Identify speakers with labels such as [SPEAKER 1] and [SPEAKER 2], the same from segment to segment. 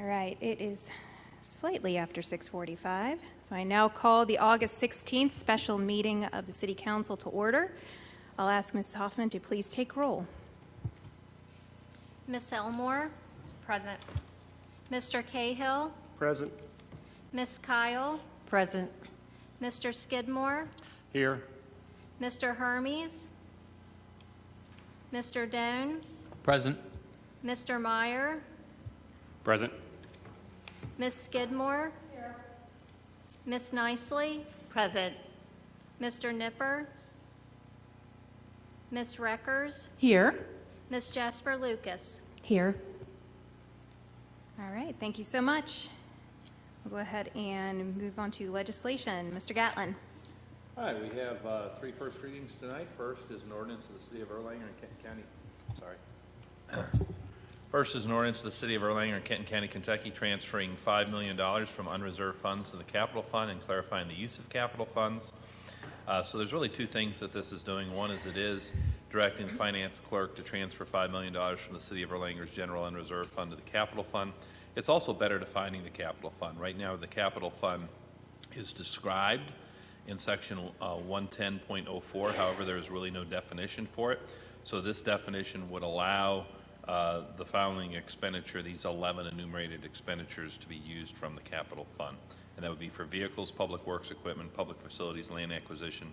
[SPEAKER 1] right, it is slightly after 6:45, so I now call the August 16th special meeting of the City Council to order. I'll ask Mrs. Hoffman to please take roll.
[SPEAKER 2] Miss Elmore? Present. Mr. Cahill?
[SPEAKER 3] Present.
[SPEAKER 2] Miss Kyle?
[SPEAKER 4] Present.
[SPEAKER 2] Mr. Skidmore?
[SPEAKER 3] Here.
[SPEAKER 2] Mr. Hermes? Mr. Doan?
[SPEAKER 5] Present.
[SPEAKER 2] Mr. Meyer?
[SPEAKER 3] Present.
[SPEAKER 2] Miss Skidmore? Here. Miss Nicely?
[SPEAKER 4] Present.
[SPEAKER 2] Mr. Nipper? Miss Reckers?
[SPEAKER 4] Here.
[SPEAKER 2] Miss Jasper Lucas?
[SPEAKER 4] Here.
[SPEAKER 1] All right, thank you so much. We'll go ahead and move on to legislation. Mr. Gatlin.
[SPEAKER 6] All right, we have three first readings tonight. First is an ordinance of the City of Erlanger and Kenton County. First is an ordinance of the City of Erlanger and Kenton County, Kentucky, transferring $5 million from unreserved funds to the capital fund and clarifying the use of capital funds. So there's really two things that this is doing. One is it is directing the finance clerk to transfer $5 million from the City of Erlanger's general unreserved fund to the capital fund. It's also better defining the capital fund. Right now, the capital fund is described in section 110.04. However, there is really no definition for it. So this definition would allow the following expenditure, these 11 enumerated expenditures, to be used from the capital fund. And that would be for vehicles, public works equipment, public facilities, land acquisition,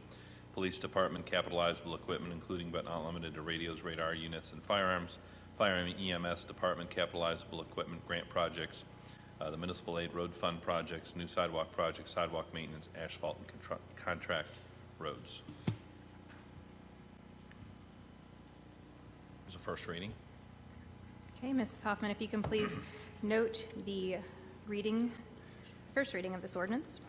[SPEAKER 6] police department capitalizable equipment, including but not limited to radios, radar units, and firearms, firearm EMS department capitalizable equipment, grant projects, the municipal aid road fund projects, new sidewalk projects, sidewalk maintenance, asphalt, and contract roads. There's a first reading.
[SPEAKER 1] Okay, Mrs. Hoffman, if you can please note the first reading of this ordinance.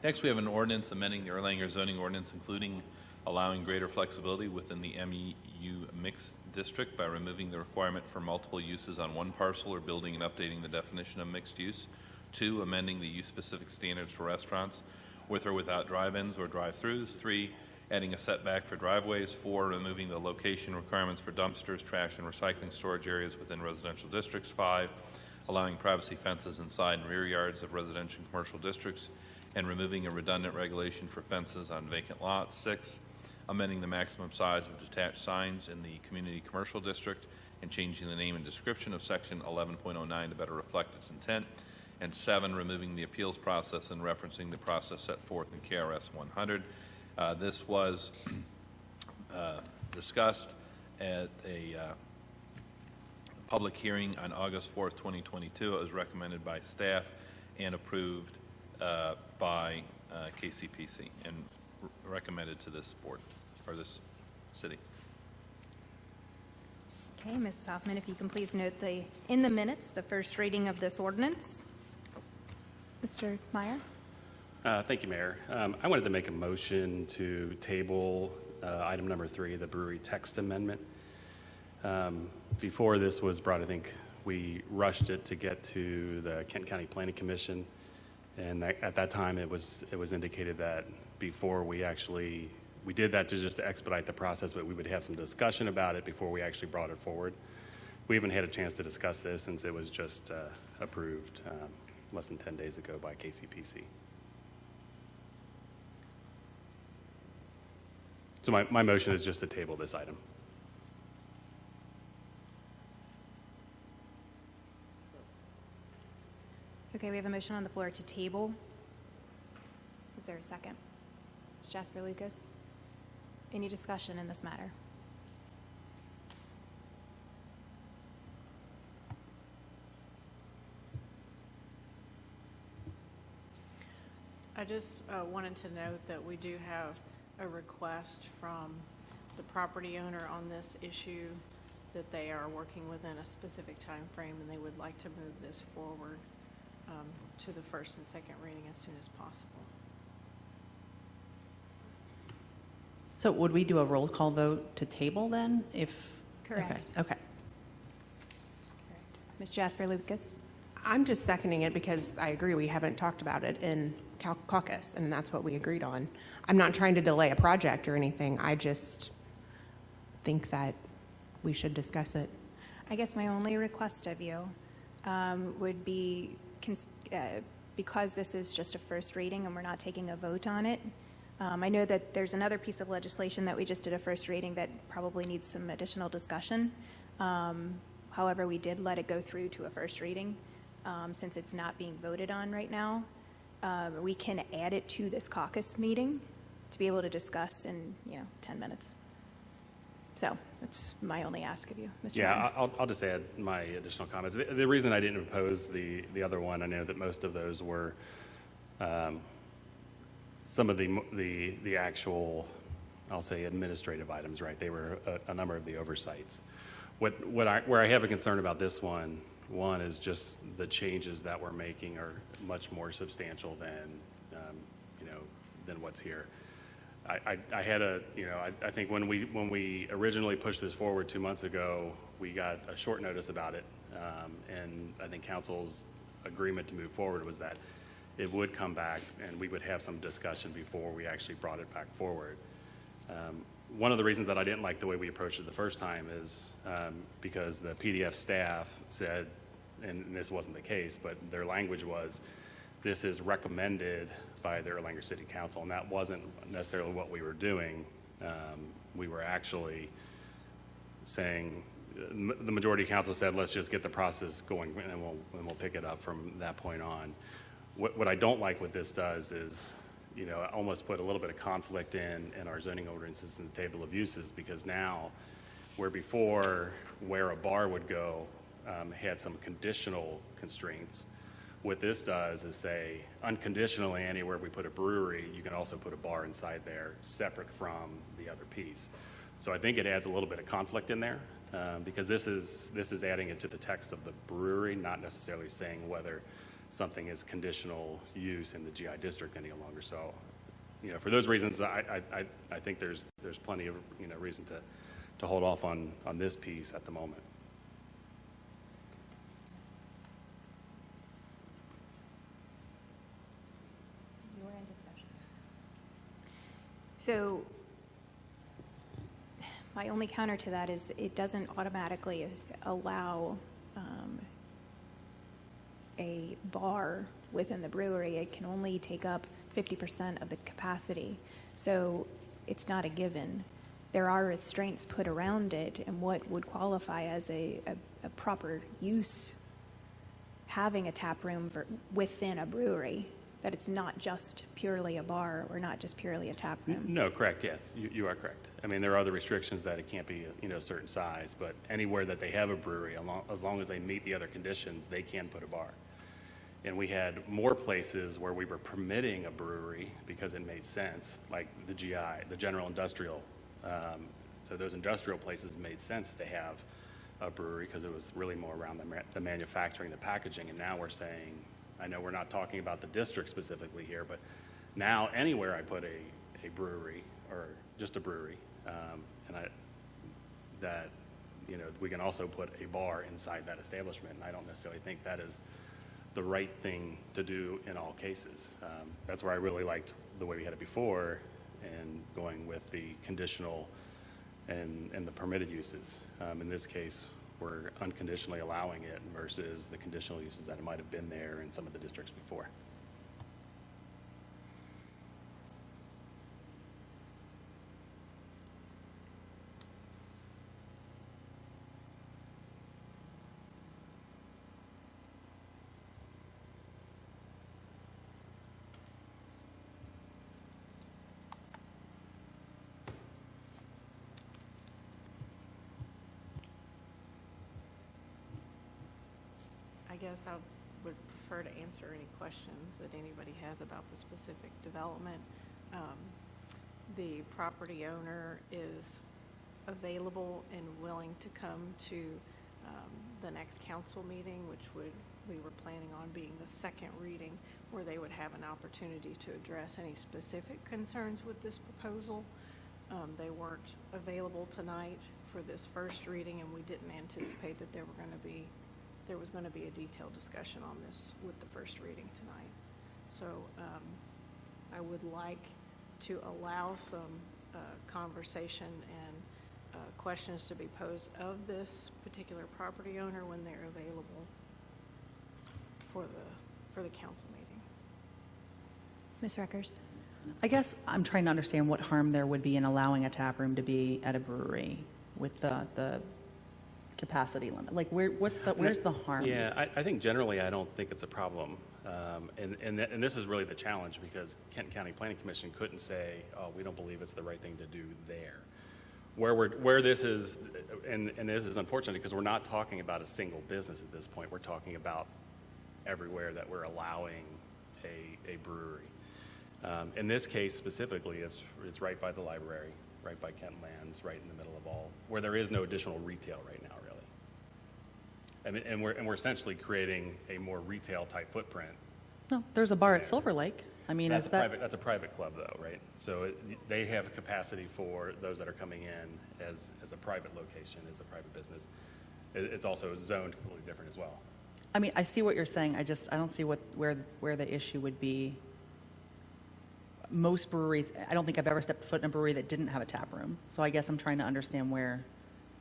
[SPEAKER 6] Next, we have an ordinance amending the Erlanger zoning ordinance, including allowing greater flexibility within the MEU mixed district by removing the requirement for multiple uses on one parcel or building and updating the definition of mixed use. 2, amending the use-specific standards for restaurants with or without drive-ins or drive-throughs. 3, adding a setback for driveways. 4, removing the location requirements for dumpsters, trash, and recycling storage areas within residential districts. 5, allowing privacy fences inside and rear yards of residential and commercial districts, and removing a redundant regulation for fences on vacant lots. 6, amending the maximum size of detached signs in the community commercial district and changing the name and description of section 11.09 to better reflect its intent. And 7, removing the appeals process and referencing the process set forth in KRS 100. This was discussed at a public hearing on August 4th, 2022. It was recommended by staff and approved by KCPC and recommended to this board or this city.
[SPEAKER 1] Okay, Mrs. Hoffman, if you can please note in the minutes the first reading of this ordinance. Mr. Meyer.
[SPEAKER 3] Thank you, Mayor. I wanted to make a motion to table item number 3, the brewery text amendment. Before this was brought, I think we rushed it to get to the Kent County Planning Commission, and at that time it was indicated that before we did that just to expedite the process, but we would have some discussion about it before we actually brought it forward. We haven't had a chance to discuss this since it was just approved less than 10 days ago by KCPC. So my motion is just to table this item.
[SPEAKER 1] Okay, we have a motion on the floor to table. Is there a second? Ms. Jasper Lucas, any discussion in this matter?
[SPEAKER 7] I just wanted to note that we do have a request from the property owner on this issue that they are working within a specific time frame and they would like to move this forward to the first and second reading as soon as possible.
[SPEAKER 4] So would we do a roll call vote to table then?
[SPEAKER 1] Correct.
[SPEAKER 4] Okay.
[SPEAKER 1] Ms. Jasper Lucas.
[SPEAKER 8] I'm just seconding it because I agree we haven't talked about it in Caucus, and that's what we agreed on. I'm not trying to delay a project or anything. I just think that we should discuss it.
[SPEAKER 1] I guess my only request of you, would be, because this is just a first reading and we're not taking a vote on it, I know that there's another piece of legislation that we just did a first reading that probably needs some additional discussion. However, we did let it go through to a first reading since it's not being voted on right now. We can add it to this caucus meeting to be able to discuss in 10 minutes. So that's my only ask of you, Mr.
[SPEAKER 3] Yeah,
[SPEAKER 1] Martin.
[SPEAKER 3] I'll just add my additional comments. The reason I didn't oppose the other one, I know that most of those were some of the actual, I'll say, administrative items, right? They were a number of the oversights. Where I have a concern about this one is just the changes that we're making are much more substantial than what's here. I had I think when we originally pushed this forward 2 months ago, we got a short notice about it, and I think council's agreement to move forward was that it would come back and we would have some discussion before we actually brought it back forward. One of the reasons that I didn't like the way we approached it the first time is because the PDF staff said, and this wasn't the case, but their language was, this is recommended by the Erlanger City Council, and that wasn't necessarily what we were doing. We were actually saying, the majority council said, let's just get the process going, and we'll pick it up from that point on. What I don't like what this does is, almost put a little bit of conflict in our zoning ordinances in the table of uses, because now, where before where a bar would go had some conditional constraints, what this does is say, unconditionally, anywhere we put a brewery, you can also put a bar inside there, separate from the other piece. So I think it adds a little bit of conflict in there, because this is adding it to the text of the brewery, not necessarily saying whether something is conditional use in the GI district any longer. So, for those reasons, I think there's plenty of reason to hold off on this piece at the moment.
[SPEAKER 1] You were in discussion. So my only counter to that is it doesn't automatically allow a bar within the brewery. It can only take up 50% of the capacity. So it's not a given. There are restraints put around it, and what would qualify as a proper use, having a tap room within a brewery, that it's not just purely a bar or not just purely a tap room.
[SPEAKER 3] No, correct, yes, you are correct. I mean, there are other restrictions that it can't be a certain size, but anywhere that they have a brewery, as long as they meet the other conditions, they can put a bar. And we had more places where we were permitting a brewery because it made sense, like the GI, the general industrial. So those industrial places made sense to have a brewery because it was really more around the manufacturing, the packaging. And now we're saying, I know we're not talking about the district specifically here, but now anywhere I put a brewery or just a brewery, we can also put a bar inside that establishment. And I don't necessarily think that is the right thing to do in all cases. That's where I really liked the way we had it before, and going with the conditional and the permitted uses. In this case, we're unconditionally allowing it versus the conditional uses that might have been there in some of the districts before.
[SPEAKER 7] I guess I would prefer to answer any questions that anybody has about the specific development. The property owner is available and willing to come to the next council meeting, which we were planning on being the second reading, where they would have an opportunity to address any specific concerns with this proposal. They weren't available tonight for this first reading, and we didn't anticipate that there was going to be a detailed discussion on this with the first reading tonight. So I would like to allow some conversation and questions to be posed of this particular property owner when they're available. for the council meeting.
[SPEAKER 1] Ms. Reckers?
[SPEAKER 4] I guess I'm trying to understand what harm there would be in allowing a tap room to be at a brewery with the capacity limit. Like, where's the harm?
[SPEAKER 3] Yeah, I think generally I don't think it's a problem. And this is really the challenge, because Kenton County Planning Commission couldn't say, oh, we don't believe it's the right thing to do there. Where this is, and this is unfortunate because we're not talking about a single business at this point. We're talking about everywhere that we're allowing a brewery. In this case specifically, it's right by the library, right by Kent Lands, right in the middle of all, where there is no additional retail right now, really. I mean, and we're essentially creating a more retail type footprint.
[SPEAKER 4] No, there's a bar at Silver Lake. I mean,
[SPEAKER 3] That's
[SPEAKER 4] is that?
[SPEAKER 3] that's a private club though, right? So they have capacity for those that are coming in as a private location, as a private business. It's also zoned completely different as well.
[SPEAKER 4] I mean, I see what you're saying. I don't see where the issue would be. Most breweries, I don't think I've ever stepped foot in a brewery that didn't have a tap room. So I guess I'm trying to understand where,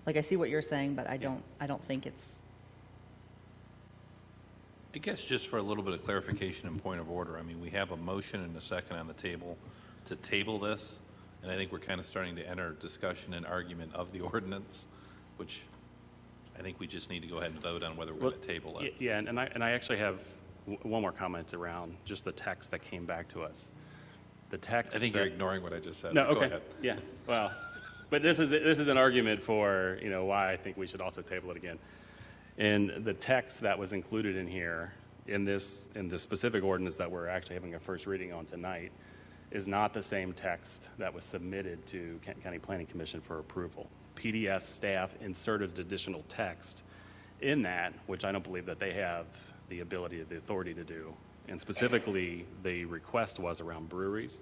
[SPEAKER 4] like, I see what you're saying, but I don't think it's.
[SPEAKER 6] I guess just for a little bit of clarification and point of order, I mean, we have a motion and a second on the table to table this, and I think we're kind of starting to enter discussion and argument of the ordinance, which I think we just need to go ahead and vote on whether we're going to table it.
[SPEAKER 3] Yeah, and I actually have one more comment around just the text that came back to us. The text.
[SPEAKER 6] I think you're ignoring what I just said.
[SPEAKER 3] No,
[SPEAKER 6] Go
[SPEAKER 3] okay.
[SPEAKER 6] ahead.
[SPEAKER 3] Yeah, well, but this is an argument for, why I think we should also table it again. And the text that was included in here, in this specific ordinance that we're actually having a first reading on tonight, is not the same text that was submitted to Kent County Planning Commission for approval. PDS staff inserted additional text in that, which I don't believe that they have the ability or the authority to do. And specifically, the request was around breweries.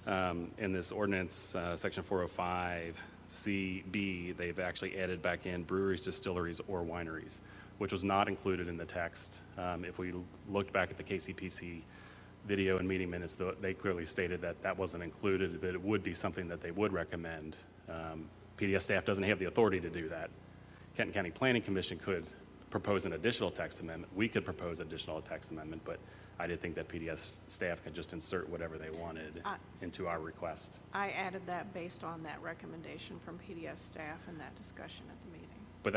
[SPEAKER 3] In this ordinance, section 405CB, they've actually added back in breweries, distilleries, or wineries, which was not included in the text. If we looked back at the KCPC video and meeting minutes, they clearly stated that that wasn't included, but it would be something that they would recommend. PDS staff doesn't have the authority to do that. Kenton County Planning Commission could propose an additional text amendment. We could propose additional text amendment, but I did think that PDS staff could just insert whatever they wanted into our request.
[SPEAKER 7] I added that based on that recommendation from PDS staff and that discussion at the meeting.
[SPEAKER 3] But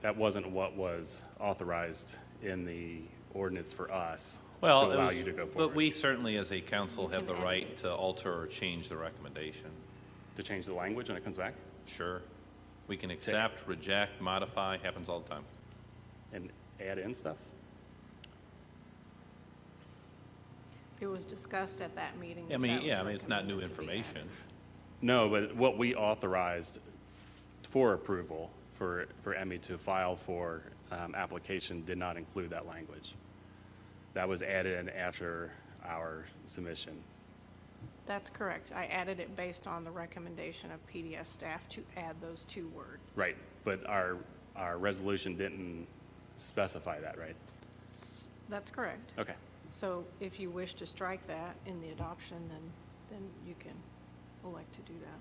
[SPEAKER 3] that wasn't what was authorized in the ordinance for us to allow you to go forward.
[SPEAKER 6] But we certainly, as a council, have the right to alter or change the recommendation.
[SPEAKER 3] To change the language when it comes back?
[SPEAKER 6] Sure. We can accept, reject, modify, happens all the time.
[SPEAKER 3] And add in stuff?
[SPEAKER 7] It was discussed at that meeting.
[SPEAKER 6] I mean, it's not new
[SPEAKER 7] recommended to be added.
[SPEAKER 6] information.
[SPEAKER 3] No, but what we authorized for approval for Emmy to file for application did not include that language. That was added in after our submission.
[SPEAKER 7] That's correct. I added it based on the recommendation of PDS staff to add those two words.
[SPEAKER 3] Right, but our resolution didn't specify that, right?
[SPEAKER 7] That's correct.
[SPEAKER 3] Okay.
[SPEAKER 7] So if you wish to strike that in the adoption, then you can elect to do that.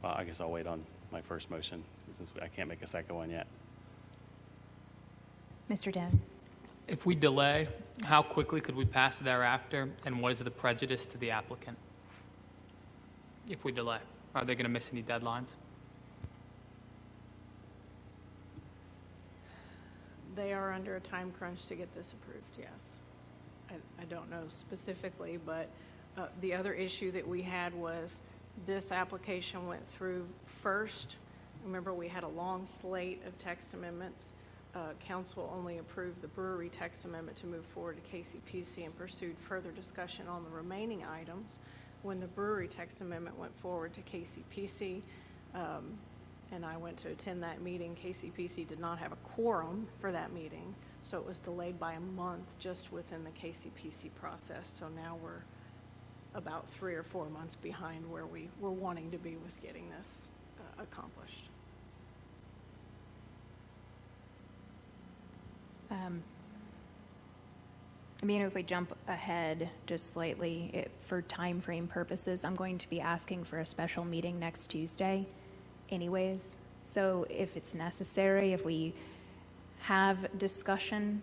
[SPEAKER 3] Well, I guess I'll wait on my first motion since I can't make a second one yet.
[SPEAKER 1] Mr. Down?
[SPEAKER 5] If we delay, how quickly could we pass thereafter, and what is the prejudice to the applicant? If we delay, are they going to miss any deadlines?
[SPEAKER 7] They are under a time crunch to get this approved, yes. I don't know specifically, but the other issue that we had was this application went through first. Remember, we had a long slate of text amendments. Council only approved the brewery text amendment to move forward to KCPC and pursued further discussion on the remaining items. When the brewery text amendment went forward to KCPC, and I went to attend that meeting, KCPC did not have a quorum for that meeting, so it was delayed by a month just within the KCPC process. So now we're about 3 or 4 months behind where we were wanting to be with getting this accomplished.
[SPEAKER 1] If we jump ahead just slightly, for time frame purposes, I'm going to be asking for a special meeting next Tuesday anyways. So if it's necessary, if we have discussion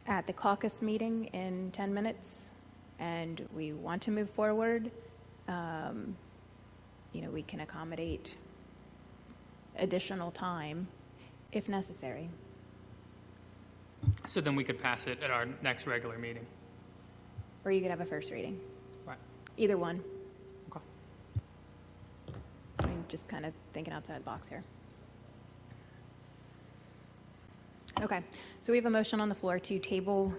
[SPEAKER 1] at the caucus meeting in 10 minutes and we want to move forward, we can accommodate additional time if necessary.
[SPEAKER 5] So then we could pass it at our next regular meeting.
[SPEAKER 1] Or you could have a first reading.
[SPEAKER 5] Right.
[SPEAKER 1] Either one.
[SPEAKER 5] Okay.
[SPEAKER 1] I'm just kind of thinking outside the box here. Okay, so we have a motion on the floor to table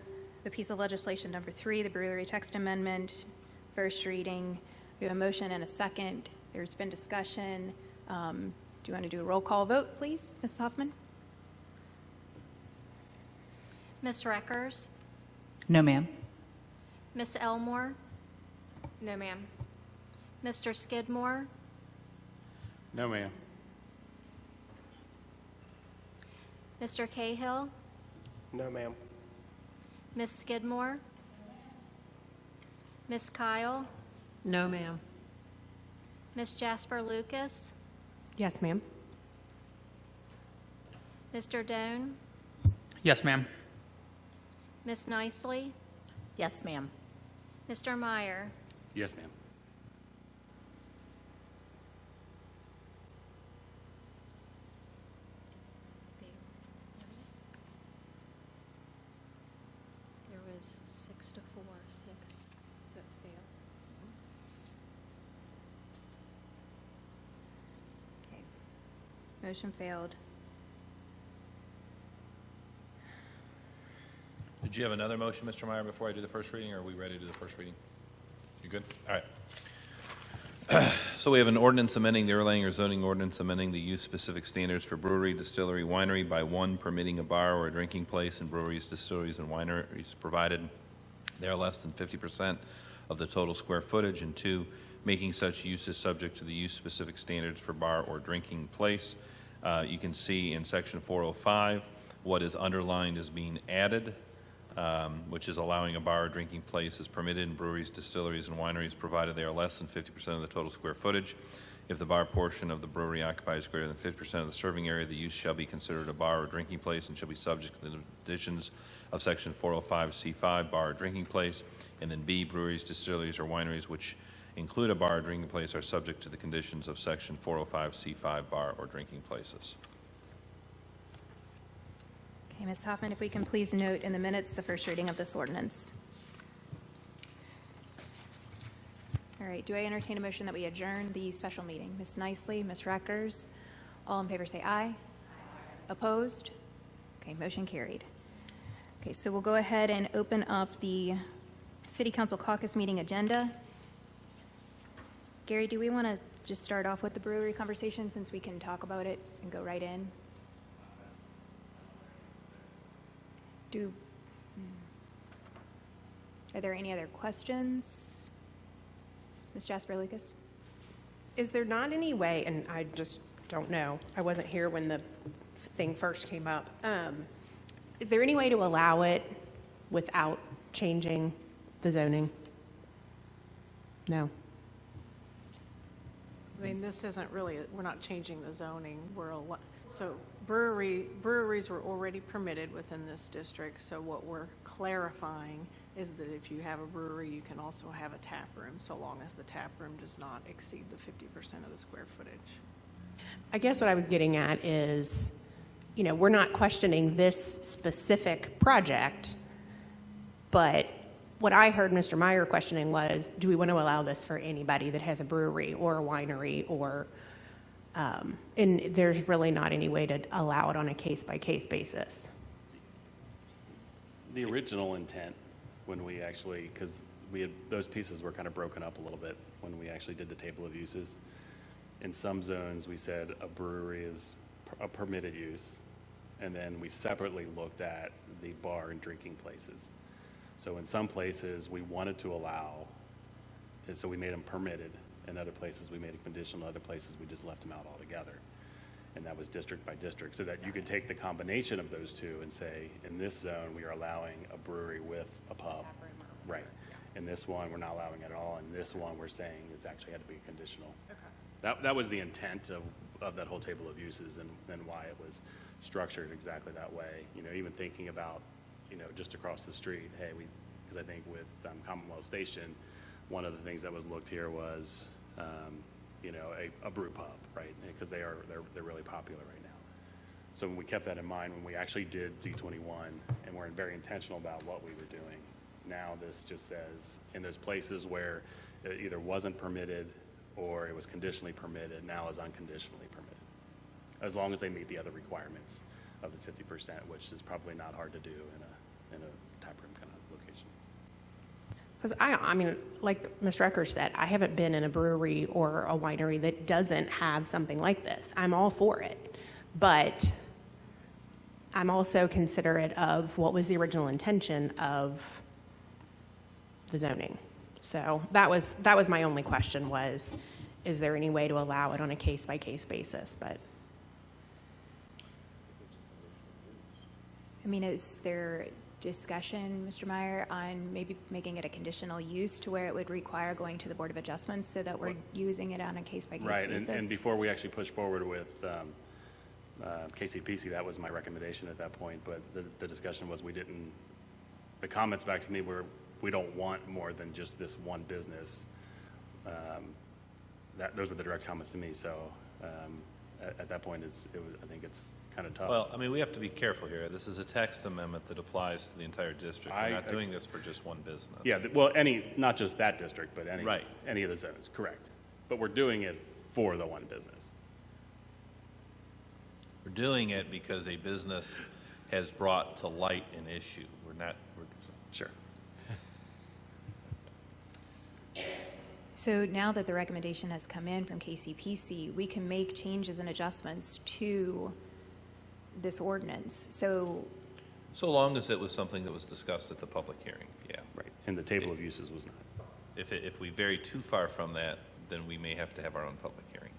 [SPEAKER 1] the piece of legislation number 3, the brewery text amendment, first reading. We have a motion and a second. There's been discussion. Do you want to do a roll call vote, please, Ms. Hoffman?
[SPEAKER 2] Ms. Reckers?
[SPEAKER 4] No, ma'am.
[SPEAKER 2] Ms. Elmore? No, ma'am. Mr. Skidmore?
[SPEAKER 3] No, ma'am.
[SPEAKER 2] Mr. Cahill?
[SPEAKER 9] No, ma'am.
[SPEAKER 2] Ms. Skidmore? Ms. Kyle?
[SPEAKER 7] No, ma'am.
[SPEAKER 2] Ms. Jasper Lucas?
[SPEAKER 8] Yes, ma'am.
[SPEAKER 2] Mr. Doan?
[SPEAKER 5] Yes, ma'am.
[SPEAKER 2] Ms. Nicely?
[SPEAKER 10] Yes, ma'am.
[SPEAKER 2] Mr. Meyer?
[SPEAKER 3] Yes, ma'am.
[SPEAKER 2] There was 6 to 4, 6, so it failed.
[SPEAKER 1] Okay. Motion failed.
[SPEAKER 6] Did you have another motion, Mr. Meyer, before I do the first reading, or are we ready to do the first reading? You good? All right. So we have an ordinance amending the Erlanger zoning ordinance, amending the use-specific standards for brewery, distillery, winery by 1, permitting a bar or a drinking place in breweries, distilleries, and wineries provided they are less than 50% of the total square footage, and 2, making such uses subject to the use-specific standards for bar or drinking place. You can see in section 405 what is underlined is being added, which is allowing a bar or drinking place is permitted in breweries, distilleries, and wineries, provided they are less than 50% of the total square footage. If the bar portion of the brewery occupies greater than 50% of the serving area, the use shall be considered a bar or drinking place and shall be subject to the additions of Section 405C5, bar or drinking place. And then B, breweries, distilleries, or wineries which include a bar or drinking place are subject to the conditions of Section 405C5, bar or drinking places.
[SPEAKER 1] Okay, Ms. Hoffman, if we can please note in the minutes the first reading of this ordinance. All right, do I entertain a motion that we adjourn the special meeting? Ms. Nicely, Ms. Reckers, all in favor say aye. Opposed? Okay, motion carried. Okay, so we'll go ahead and open up the City Council caucus meeting agenda. Gary, do we want to just start off with the brewery conversation since we can talk about it and go right in? Are there any other questions? Ms. Jasper Lucas?
[SPEAKER 8] Is there not any way, and I just don't know, I wasn't here when the thing first came up, is there any way to allow it without changing the zoning? No.
[SPEAKER 7] I mean, this isn't really, we're not changing the zoning. So breweries were already permitted within this district, so what we're clarifying is that if you have a brewery, you can also have a tap room, so long as the tap room does not exceed the 50% of the square footage.
[SPEAKER 8] I guess what I was getting at is, we're not questioning this specific project, but what I heard Mr. Meyer questioning was, do we want to allow this for anybody that has a brewery or a winery or, and there's really not any way to allow it on a case-by-case basis.
[SPEAKER 3] The original intent, when we actually, because those pieces were kind of broken up a little bit when we actually did the table of uses. In some zones, we said a brewery is a permitted use, and then we separately looked at the bar and drinking places. So in some places, we wanted to allow, and so we made them permitted. In other places, we made it conditional. Other places, we just left them out altogether. And that was district by district, so that you could take the combination of those two and say, in this zone, we are allowing a brewery with a pub. Right. In this one, we're not allowing it at all. In this one, we're saying it actually had to be conditional. Okay. That was the intent of of that whole table of uses and why it was structured exactly that way. You know, even thinking about, you know, just across the street, hey, because I think with Commonwealth Station, one of the things that was looked here was, you know, a brew pub, right? Because they're really popular right now. So we kept that in mind when we actually did Z21, and we're very intentional about what we were doing. Now this just says, in those places where it either wasn't permitted or it was conditionally permitted, now is unconditionally permitted, as long as they meet the other requirements of the 50%, which is probably not hard to do in a tap room kind of location.
[SPEAKER 8] Because I mean, like Mr. Eckers said, I haven't been in a brewery or a winery that doesn't have something like this. I'm all for it. But I'm also considerate of what was the original intention of the zoning. So that was my only question was, is there any way to allow it on a case-by-case basis? But
[SPEAKER 1] I mean, is there discussion, Mr. Meyer, on maybe making it a conditional use to where it would require going to the Board of Adjustments so that we're using it on a case-by-case
[SPEAKER 3] Right,
[SPEAKER 1] basis?
[SPEAKER 3] and before we actually pushed forward with KCPC, that was my recommendation at that point, but the discussion was the comments back to me were, we don't want more than just this one business. Those were the direct comments to me, so at that point, I think it's kind of tough.
[SPEAKER 6] Well, I mean, we have to be careful here. This is a text amendment that applies to the entire district. We're not doing this for just one business.
[SPEAKER 3] Yeah, well, not just that district, but
[SPEAKER 6] Right.
[SPEAKER 3] any of the zones, correct. But we're doing it for the one business.
[SPEAKER 6] We're doing it because a business has brought to light an issue.
[SPEAKER 3] Sure.
[SPEAKER 1] So now that the recommendation has come in from KCPC, we can make changes and adjustments to this ordinance. So
[SPEAKER 6] long as it was something that was discussed at the public hearing, yeah.
[SPEAKER 3] Right, and the table of uses was not.
[SPEAKER 6] If we vary too far from that, then we may have to have our own public hearing.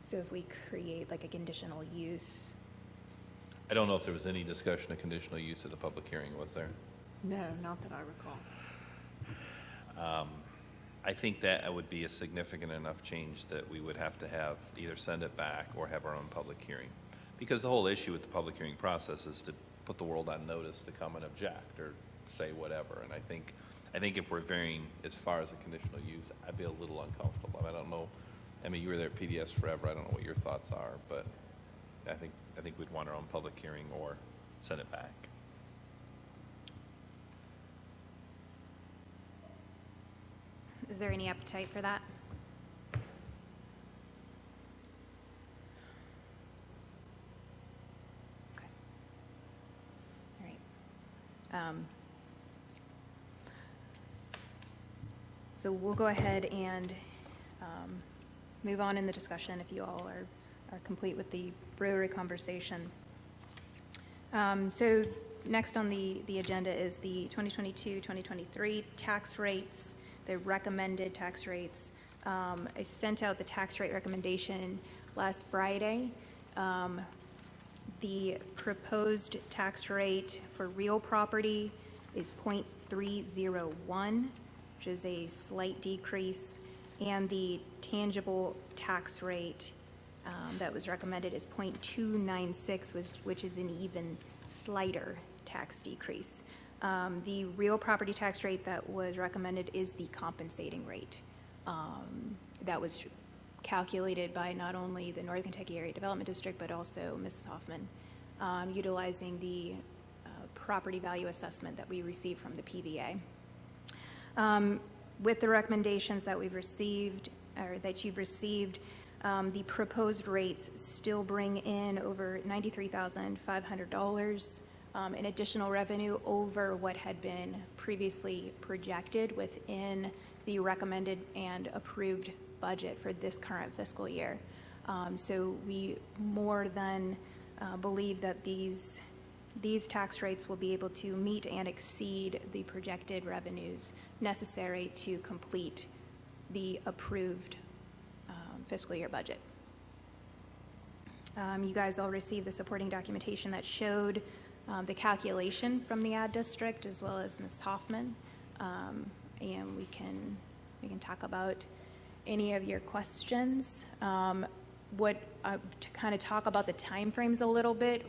[SPEAKER 1] So if we create like a conditional use,
[SPEAKER 6] I don't know if there was any discussion of conditional use at the public hearing, was there?
[SPEAKER 7] No, not that I recall.
[SPEAKER 6] I think that would be a significant enough change that we would have to have either send it back or have our own public hearing. Because the whole issue with the public hearing process is to put the world on notice to come and object or say whatever. And I think if we're varying as far as a conditional use, I'd be a little uncomfortable. I don't know. I mean, you were there at PDS forever. I don't know what your thoughts are, but I think we'd want our own public hearing or send it back.
[SPEAKER 1] is there any appetite for that? Okay. All right. So we'll go ahead and move on in the discussion if you all are complete with the brewery conversation. So next on the agenda is the 2022-2023 tax rates, the recommended tax rates. I sent out the tax rate recommendation last Friday. The proposed tax rate for real property is 0.301, which is a slight decrease, and the tangible tax rate that was recommended is 0.296, which is an even slighter tax decrease. The real property tax rate that was recommended is the compensating rate. That was calculated by not only the Northern Kentucky Area Development District, but also Mrs. Hoffman, utilizing the property value assessment that we received from the PVA. With the recommendations that we've received, or that you've received, the proposed rates still bring in over $93,500 in additional revenue over what had been previously projected within the recommended and approved budget for this current fiscal year. So we more than believe that these tax rates will be able to meet and exceed the projected revenues necessary to complete the approved fiscal year budget. You guys all received the supporting documentation that showed the calculation from the ad district as well as Ms. Hoffman, and we can talk about any of your questions. To kind of talk about the timeframes a little bit,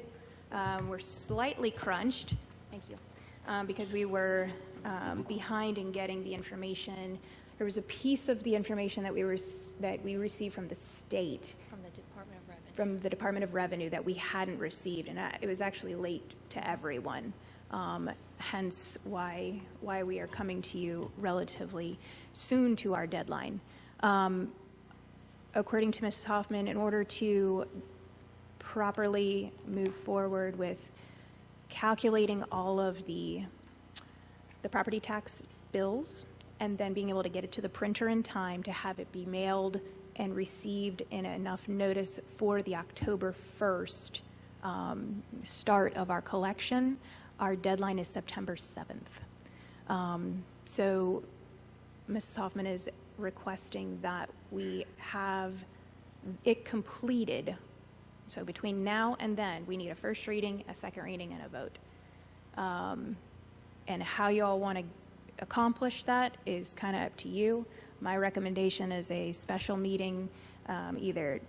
[SPEAKER 1] we're slightly crunched, thank you, because we were behind in getting the information. There was a piece of the information that we received from the state,
[SPEAKER 2] From the Department of Revenue.
[SPEAKER 1] from the Department of Revenue, that we hadn't received, and it was actually late to everyone. Hence why we are coming to you relatively soon to our deadline. According to Mrs. Hoffman, in order to properly move forward with calculating all of the property tax bills and then being able to get it to the printer in time to have it be mailed and received in enough notice for the October 1st start of our collection, our deadline is September 7th. So Mrs. Hoffman is requesting that we have it completed. So between now and then, we need a first reading, a second reading, and a vote. And how you all want to accomplish that is kind of up to you. My recommendation is a special meeting, either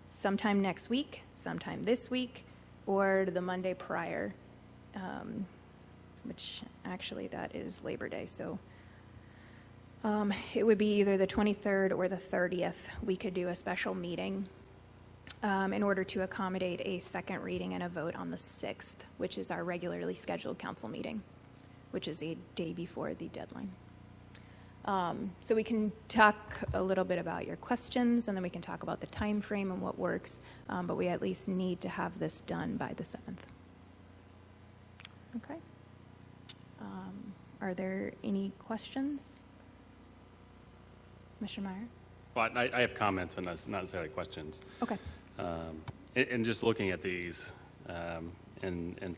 [SPEAKER 1] sometime next week, sometime this week, or the Monday prior, which actually that is Labor Day. So it would be either the 23rd or the 30th. We could do a special meeting in order to accommodate a second reading and a vote on the 6th, which is our regularly scheduled council meeting, which is a day before the deadline. So we can talk a little bit about your questions, and then we can talk about the time frame and what works, but we at least need to have this done by the 7th. Okay. Are there any questions? Mr. Meyer?
[SPEAKER 3] Well, I have comments, but not necessarily questions.
[SPEAKER 1] Okay.
[SPEAKER 3] And just looking at these and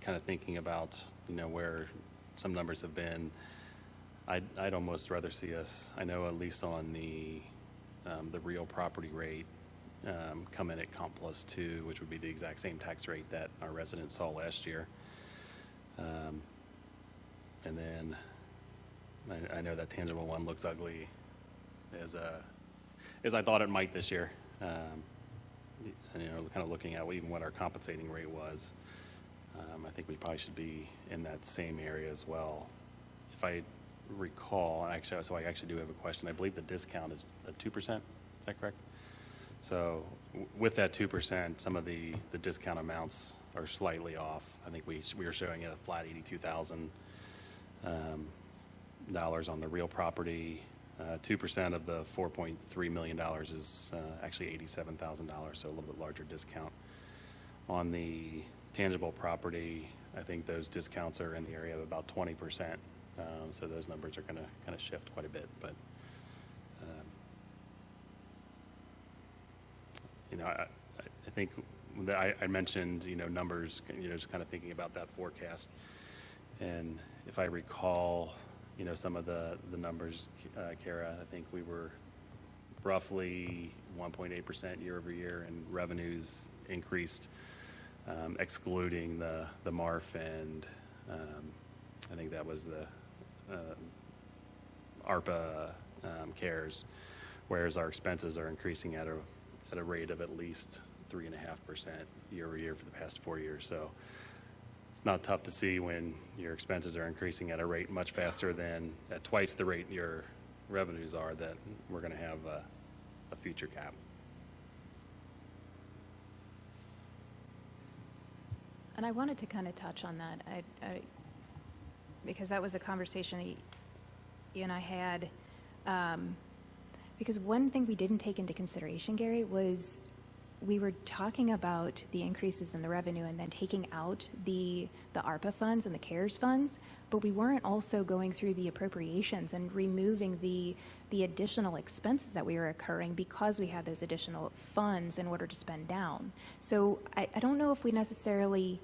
[SPEAKER 3] kind of thinking about, where some numbers have been, I'd almost rather see us, I know at least on the real property rate, come in at comp plus 2, which would be the exact same tax rate that our residents saw last year. And then I know that tangible one looks ugly as I thought it might this year. Kind of looking at even what our compensating rate was, I think we probably should be in that same area as well. If I recall, so I actually do have a question. I believe the discount is at 2%. Is that correct? So with that 2%, some of the discount amounts are slightly off. I think we were showing a flat $82,000 on the real property. 2% of the $4.3 million is actually $87,000, so a little bit larger discount. On the tangible property, I think those discounts are in the area of about 20%, so those numbers are going to kind of shift quite a bit. But, I think that I mentioned, numbers, just kind of thinking about that forecast. And if I recall, some of the numbers, Kara, I think we were roughly 1.8% year over year, and revenues increased, excluding the MARF, and I think that was the ARPA CARES, whereas our expenses are increasing at a rate of at least 3.5% year over year for the past 4 years. So it's not tough to see when your expenses are increasing at a rate much faster than at twice the rate your revenues are, that we're going to have a future gap.
[SPEAKER 1] And I wanted to kind of touch on that, because that was a conversation that you and I had. Because one thing we didn't take into consideration, Gary, was we were talking about the increases in the revenue and then taking out the ARPA funds and the CARES funds, but we weren't also going through the appropriations and removing the additional expenses that we were incurring because we had those additional funds in order to spend down. So I don't know if we necessarily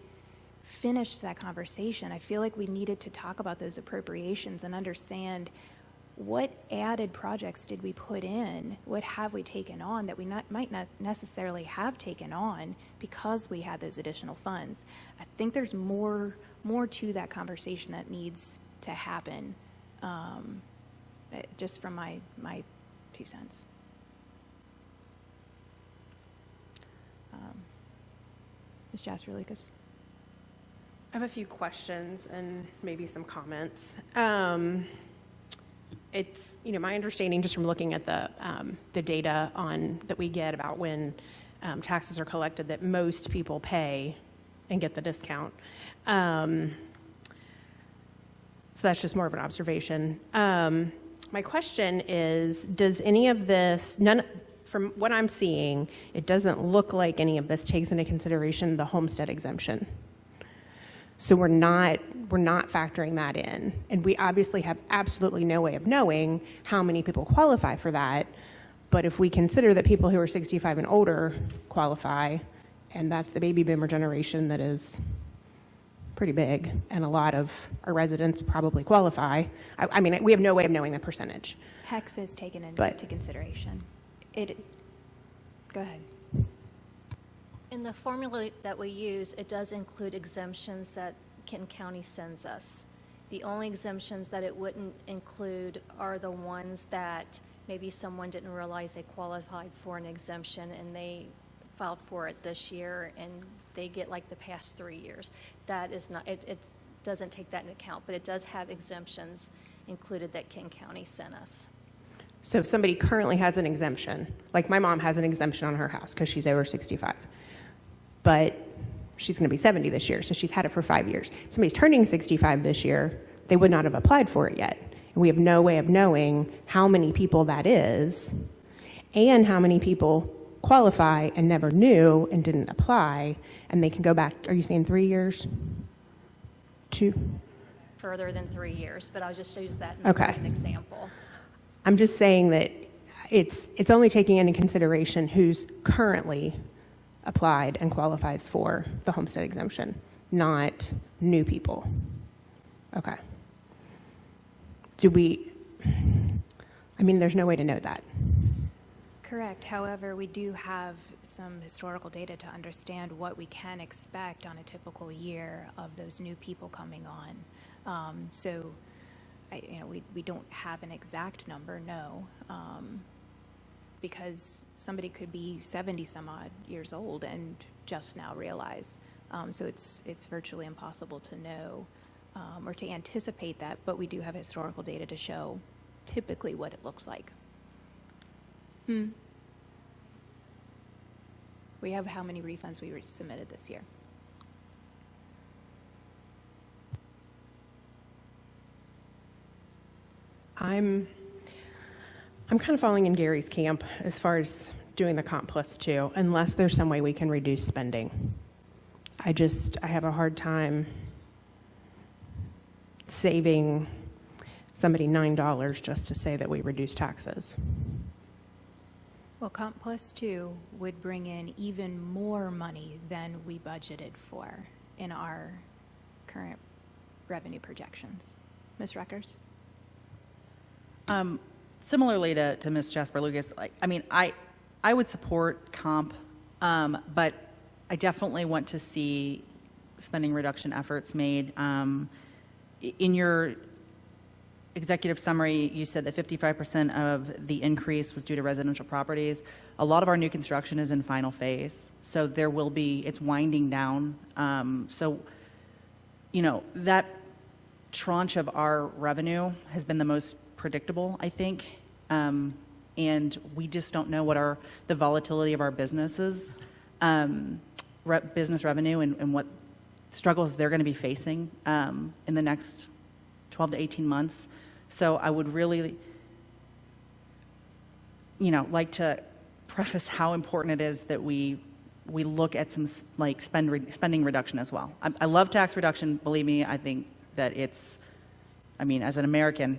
[SPEAKER 1] finished that conversation. I feel like we needed to talk about those appropriations and understand what added projects did we put in, what have we taken on that we might not necessarily have taken on because we had those additional funds. I think there's more to that conversation that needs to happen, just from my 2 cents. Ms. Jasper Lucas?
[SPEAKER 8] I have a few questions and maybe some comments. It's, my understanding just from looking at the data that we get about when taxes are collected, that most people pay and get the discount. So that's just more of an observation. My question is, does any of this, from what I'm seeing, it doesn't look like any of this takes into consideration the homestead exemption. So we're not factoring that in. And we obviously have absolutely no way of knowing how many people qualify for that. But if we consider that people who are 65 and older qualify, and that's the baby boomer generation that is pretty big, and a lot of our residents probably qualify. I mean, we have no way of knowing the percentage.
[SPEAKER 1] HEX is taken into consideration. It is. Go ahead.
[SPEAKER 2] In the formula that we use, it does include exemptions that Kenton County sends us. The only exemptions that it wouldn't include are the ones that maybe someone didn't realize they qualified for an exemption and they filed for it this year and they get like the past 3 years. That is not, it doesn't take that into account, but it does have exemptions included that Kenton County sent us.
[SPEAKER 8] So if somebody currently has an exemption, like my mom has an exemption on her house because she's over 65, but she's going to be 70 this year, so she's had it for 5 years. If somebody's turning 65 this year, they would not have applied for it yet. And we have no way of knowing how many people that is and how many people qualify and never knew and didn't apply, and they can go back. Are you saying 3 years? 2?
[SPEAKER 2] Further than 3 years, but I'll just use that
[SPEAKER 8] Okay.
[SPEAKER 2] as an example.
[SPEAKER 8] I'm just saying that it's only taking into consideration who's currently applied and qualifies for the homestead exemption, not new people. Okay. There's no way to know that.
[SPEAKER 1] Correct. However, we do have some historical data to understand what we can expect on a typical year of those new people coming on. We don't have an exact number, no, because somebody could be 70 some odd years old and just now realize. So it's virtually impossible to know or to anticipate that, but we do have historical data to show typically what it looks like. We have how many refunds we submitted this year.
[SPEAKER 8] I'm kind of falling in Gary's camp as far as doing the comp plus 2, unless there's some way we can reduce spending. I have a hard time saving somebody $9 just to say that we reduce taxes.
[SPEAKER 1] Well, Comp Plus 2 would bring in even more money than we budgeted for in our current revenue projections. Ms. Reckers?
[SPEAKER 4] Similarly to Ms. Jasper Lucas, I would support comp, but I definitely want to see spending reduction efforts made. In your executive summary, you said that 55% of the increase was due to residential properties. A lot of our new construction is in final phase, so it's winding down. That tranche of our revenue has been the most predictable, I think, and we just don't know what the volatility of our businesses, business revenue, and what struggles they're going to be facing in the next 12 to 18 months. So I would really, like to preface how important it is that we look at some spending reduction as well. I love tax reduction. Believe me, I think that as an American,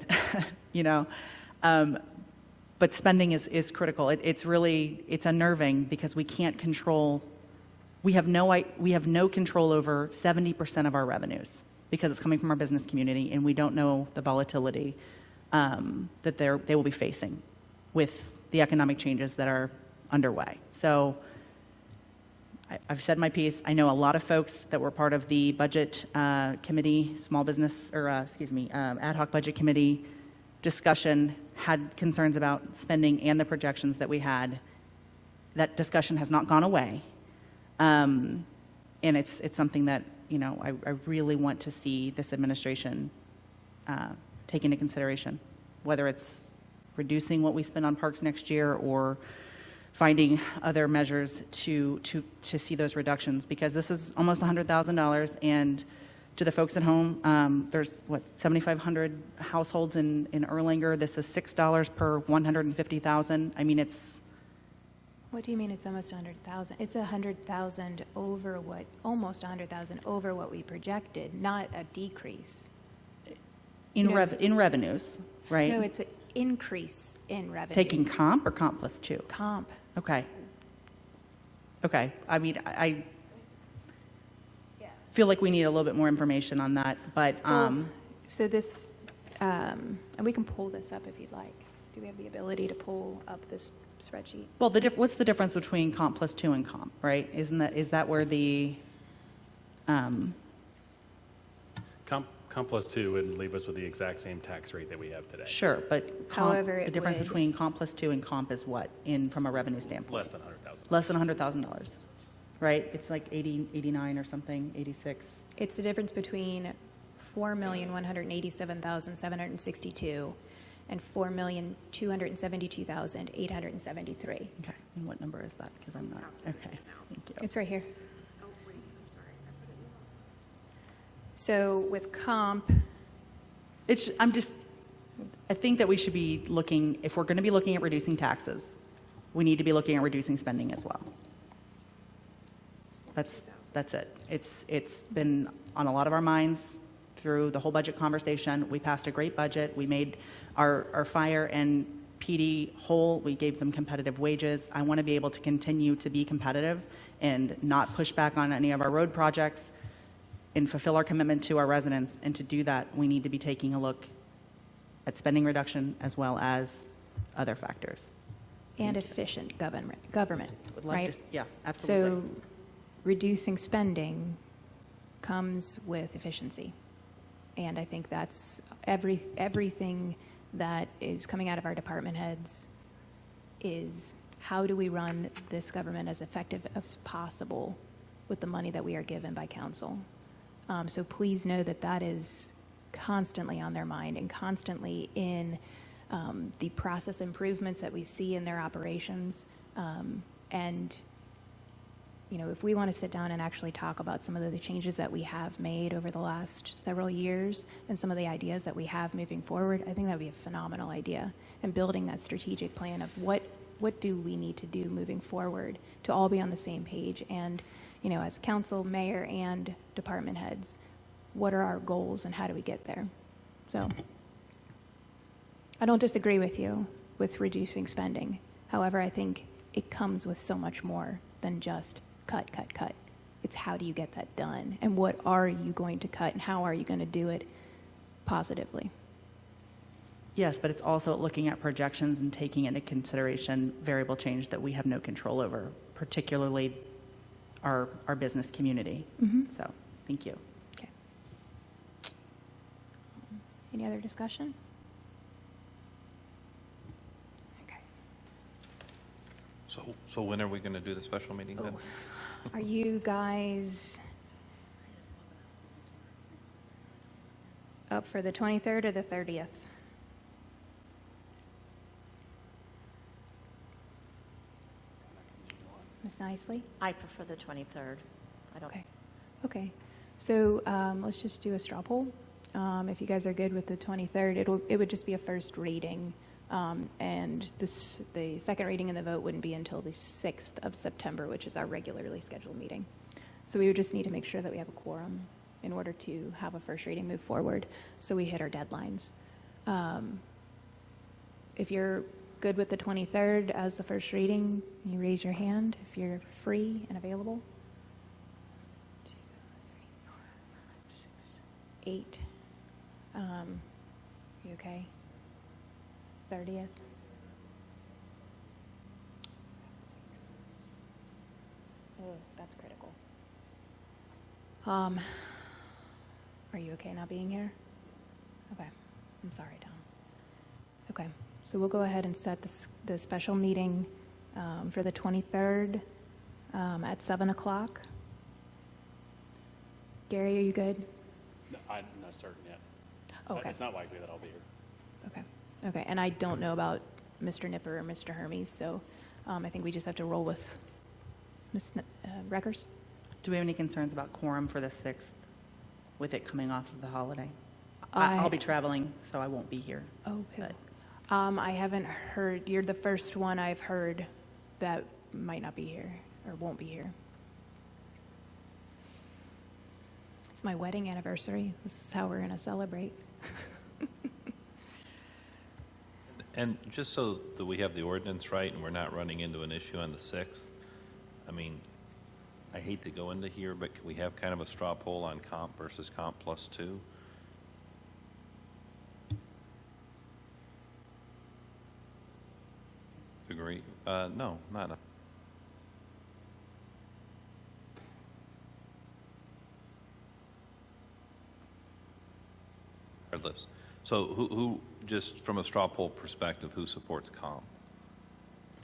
[SPEAKER 4] but spending is critical. It's unnerving because we can't control. We have no control over 70% of our revenues because it's coming from our business community, and we don't know the volatility that they will be facing with the economic changes that are underway. So I've said my piece. I know a lot of folks that were part of the budget committee, ad hoc budget committee discussion had concerns about spending and the projections that we had. That discussion has not gone away. And it's something that, I really want to see this administration take into consideration, whether it's reducing what we spend on parks next year or finding other measures to see those reductions, because this is almost $100,000. And to the folks at home, there's, 7,500 households in Erlanger. This is $6 per 150,000. I mean, it's...
[SPEAKER 1] What do you mean it's almost 100,000? It's 100,000 over what, almost 100,000 over what we projected, not a decrease.
[SPEAKER 4] In
[SPEAKER 1] No.
[SPEAKER 4] in revenues, right?
[SPEAKER 1] No, it's an increase in revenues.
[SPEAKER 4] Taking comp or comp plus 2?
[SPEAKER 1] Comp.
[SPEAKER 4] Okay. Okay. I mean, I feel like we need a little bit more information on that, but,
[SPEAKER 1] So this, and we can pull this up if you'd like. Do we have the ability to pull up this spreadsheet?
[SPEAKER 4] well, what's the difference between comp plus 2 and comp, right? Is that where the,
[SPEAKER 3] Comp plus 2 would leave us with the exact same tax rate that we have today.
[SPEAKER 4] sure, but
[SPEAKER 1] However,
[SPEAKER 4] the
[SPEAKER 1] it
[SPEAKER 4] difference
[SPEAKER 1] would-
[SPEAKER 4] between comp plus 2 and comp is what, from a revenue standpoint?
[SPEAKER 3] Less than 100,000.
[SPEAKER 4] Less than $100,000, right? It's like 80, 89 or something, 86.
[SPEAKER 1] It's the difference between 4,187,762 and 4,272,873.
[SPEAKER 4] Okay, and what number is that? Because I'm not, okay, thank you.
[SPEAKER 1] It's right here. So with comp,
[SPEAKER 4] I think that we should be looking, if we're going to be looking at reducing taxes, we need to be looking at reducing spending as well. That's it. It's been on a lot of our minds through the whole budget conversation. We passed a great budget. We made our fire and PD whole. We gave them competitive wages. I want to be able to continue to be competitive and not push back on any of our road projects and fulfill our commitment to our residents. And to do that, we need to be taking a look at spending reduction as well as other factors.
[SPEAKER 1] and efficient government,
[SPEAKER 4] Would love
[SPEAKER 1] right?
[SPEAKER 4] to- Yeah, absolutely.
[SPEAKER 1] So reducing spending comes with efficiency. And I think that's everything that is coming out of our department heads is how do we run this government as effective as possible with the money that we are given by council. So please know that that is constantly on their mind and constantly in the process improvements that we see in their operations. And, you know, if we want to sit down and actually talk about some of the changes that we have made over the last several years and some of the ideas that we have moving forward, I think that would be a phenomenal idea. And building that strategic plan of what do we need to do moving forward to all be on the same page. And, you know, as council, mayor, and department heads, what are our goals and how do we get there? So I don't disagree with you with reducing spending. However, I think it comes with so much more than just cut, cut, cut. It's how do you get that done? And what are you going to cut and how are you going to do it positively?
[SPEAKER 4] Yes, but it's also looking at projections and taking into consideration variable change that we have no control over, particularly our business community. So, thank you.
[SPEAKER 1] Okay. Any other discussion? Okay.
[SPEAKER 6] So when are we going to do the special meeting then?
[SPEAKER 1] Are you guys up for the 23rd or the 30th? Ms. Nicely?
[SPEAKER 9] I prefer the 23rd. I don't.
[SPEAKER 1] Okay. Okay. So let's just do a straw poll. If you guys are good with the 23rd, it would just be a first reading. And the second reading and the vote wouldn't be until the 6th of September, which is our regularly scheduled meeting. So we would just need to make sure that we have a quorum in order to have a first reading move forward so we hit our deadlines. If you're good with the 23rd as the first reading, you raise your hand if you're free and available. 2, 3, 4, 5, 6, 8. You okay? 30th? Oh, that's critical. Are you okay not being here? Okay. I'm sorry, Tom. Okay. So we'll go ahead and set the special meeting for the 23rd at 7 o'clock. Gary, are you good?
[SPEAKER 3] No, I'm not certain yet.
[SPEAKER 1] Okay.
[SPEAKER 3] It's not likely that I'll be here.
[SPEAKER 1] Okay. Okay. And I don't know about Mr. Nipper or Mr. Hermes, so I think we just have to roll with Ms. Reckers.
[SPEAKER 4] Do we have any concerns about quorum for the 6th with it coming off of the holiday?
[SPEAKER 1] I-
[SPEAKER 4] I'll be traveling, so I won't be here.
[SPEAKER 1] Oh,
[SPEAKER 4] But
[SPEAKER 1] I haven't heard, you're the first one I've heard that might not be here or won't be here. It's my wedding anniversary. This is how we're going to celebrate.
[SPEAKER 6] And just so that we have the ordinance right and we're not running into an issue on the 6th, I mean, I hate to go into here, but can we have kind of a straw poll on comp versus comp plus 2? Agree? No, not a. Regardless. So who, just from a straw poll perspective, who supports comp?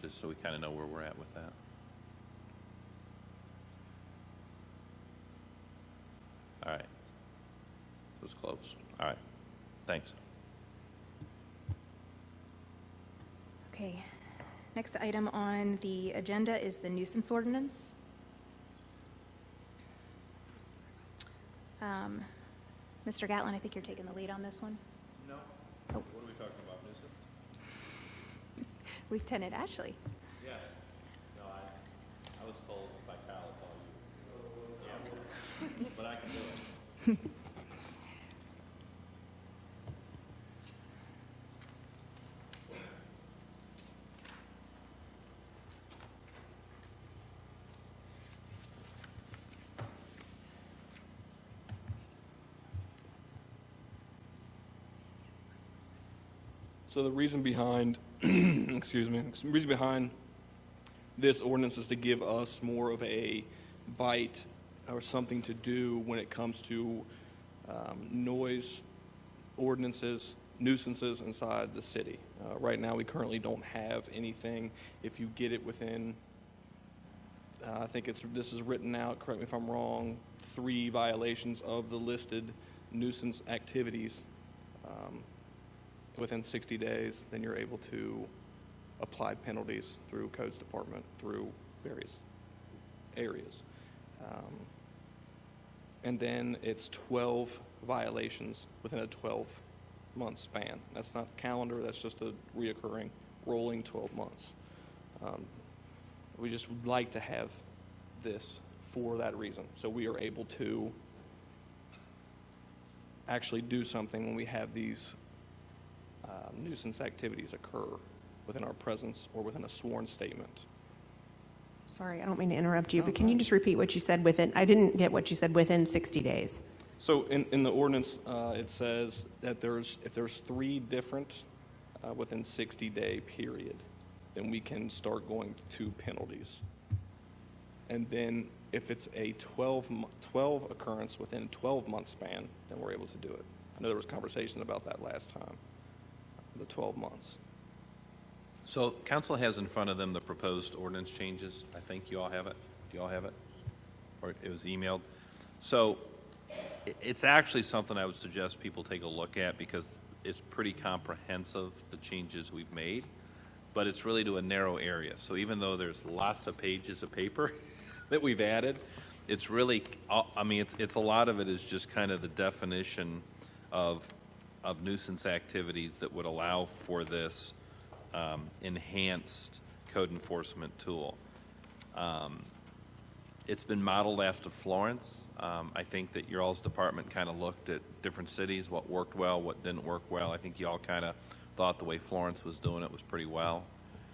[SPEAKER 6] Just so we kind of know where we're at with that. All right. It was close. All right. Thanks.
[SPEAKER 1] Okay. Next item on the agenda is the nuisance ordinance. Mr. Gatlin, I think you're taking the lead on this one.
[SPEAKER 6] No.
[SPEAKER 1] Oh.
[SPEAKER 6] What are we talking about, nuisance?
[SPEAKER 1] Lieutenant Ashley.
[SPEAKER 6] Yes. No, I was told by Kyle to tell you. Yeah. But I can do it.
[SPEAKER 10] So the reason behind, excuse me, the reason behind this ordinance is to give us more of a bite or something to do when it comes to noise ordinances, nuisances inside the city. Right now, we currently don't have anything. If you get it within, I think this is written out, correct me if I'm wrong, 3 violations of the listed nuisance activities within 60 days, then you're able to apply penalties through Codes Department, through various areas. And then it's 12 violations within a 12-month span. That's not calendar, that's just a reoccurring, rolling 12 months. We just would like to have this for that reason, so we are able to actually do something when we have these nuisance activities occur within our presence or within a sworn statement.
[SPEAKER 8] Sorry, I don't mean to interrupt you, but can you just repeat what you said within, I didn't get what you said within 60 days.
[SPEAKER 10] So in the ordinance, it says that if there's 3 different within 60-day period, then we can start going to penalties. And then if it's a 12 occurrence within a 12-month span, then we're able to do it. I know there was conversation about that last time, the 12 months.
[SPEAKER 6] So council has in front of them the proposed ordinance changes. I think you all have it. Do you all have it? Or it was emailed. So it's actually something I would suggest people take a look at because it's pretty comprehensive, the changes we've made, but it's really to a narrow area. So even though there's lots of pages of paper that we've added, it's really, I mean, it's a lot of it is just kind of the definition of nuisance activities that would allow for this enhanced code enforcement tool. It's been modeled after Florence. I think that your all's department kind of looked at different cities, what worked well, what didn't work well. I think you all kind of thought the way Florence was doing it was pretty well.